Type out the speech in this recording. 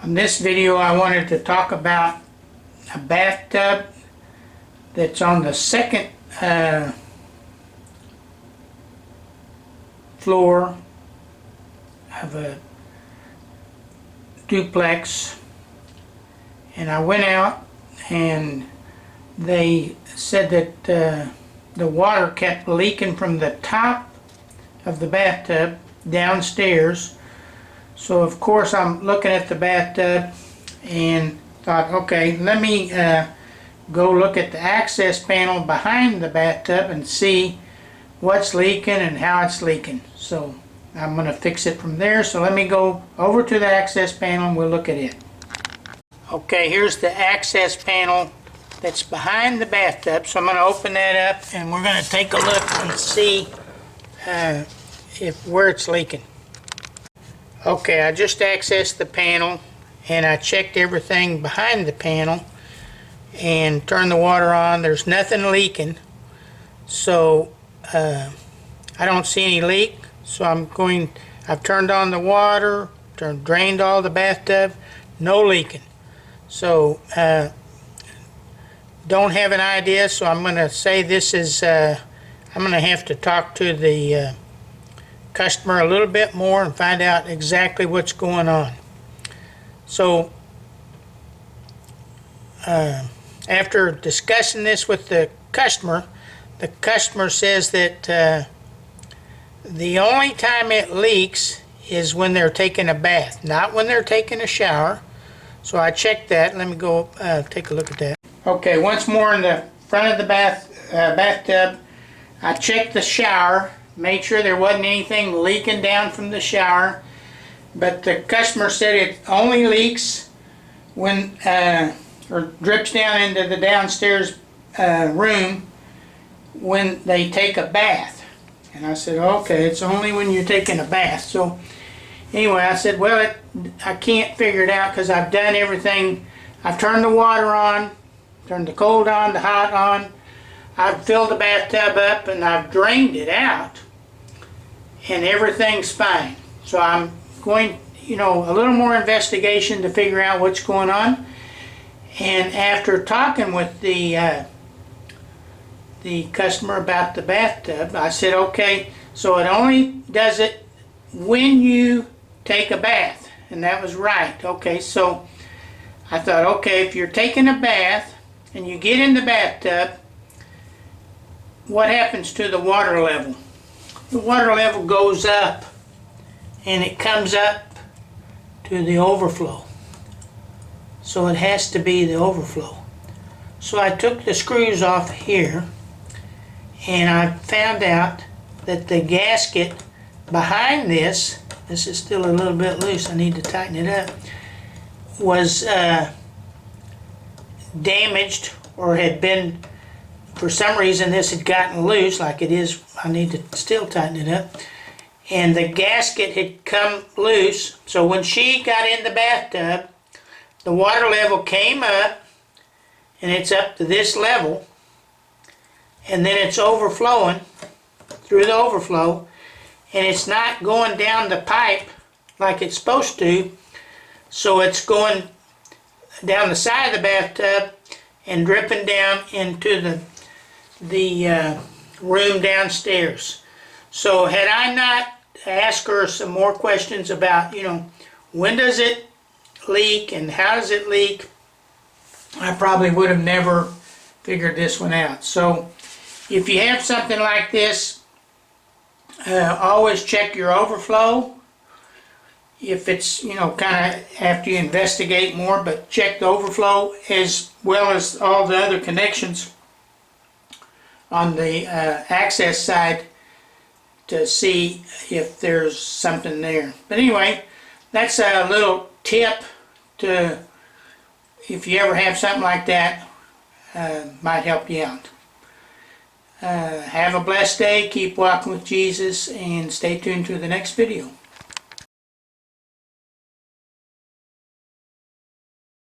In this video I wanted to talk about a bathtub that's on the second floor of a duplex, and I went out and they said that the water kept leaking from the top of the bathtub downstairs. So of course I'm looking at the bathtub and thought, okay, let me go look at the access panel behind the bathtub and see what's leaking and how it's leaking. So I'm going to fix it from there. So let me go over to the access panel and we'll look at it. Okay, here's the access panel that's behind the bathtub. So I'm going to open that up and we're going to take a look and see where it's leaking. Okay, I just accessed the panel and I checked everything behind the panel and turned the water on. There's nothing leaking, so I don't see any leak. So I've turned on the water, drained all the bathtub, no leaking. So don't have an idea, so I'm going to say this is, I'm going to have to talk to the customer a little bit more and find out exactly what's going on. So after discussing this with the customer says that the only time it leaks is when they're taking a bath, not when they're taking a shower. So I checked that. Let me go take a look at that. Okay, once more in the front of the bathtub, I checked the shower, made sure there wasn't anything leaking down from the shower. But the customer said it only leaks when, or drips down into the downstairs room when they take a bath. And I said, okay, it's only when you're taking a bath. So anyway, I said, well, I can't figure it out because I've done everything. I've turned the water on, turned the cold on, the hot on. I've filled the bathtub up and I've drained it out, and everything's fine. So I'm going, a little more investigation to figure out what's going on. And after talking with the customer about the bathtub, I said, okay, so it only does it when you take a bath. And that was right. Okay, so I thought, okay, if you're taking a bath and you get in the bathtub, what happens to the water level? The water level goes up and it comes up to the overflow. So it has to be the overflow. So I took the screws off here and I found out that the gasket behind this is still a little bit loose, I need to tighten it up, was damaged, or had been, for some reason this had gotten loose like it is. I need to still tighten it up. And the gasket had come loose, so when she got in the bathtub, the water level came up and it's up to this level, and then it's overflowing through the overflow, and it's not going down the pipe like it's supposed to, so it's going down the side of the bathtub and dripping down into the room downstairs. So had I not asked her some more questions about, when does it leak and how does it leak, I probably would have never figured this one out. So if you have something like this, always check your overflow. If it's, kind of after you investigate more, but check the overflow as well as all the other connections on the access side to see if there's something there. But anyway, that's a little tip to, if you ever have something like that, might help you out. Have a blessed day, keep walking with Jesus, and stay tuned to the next video.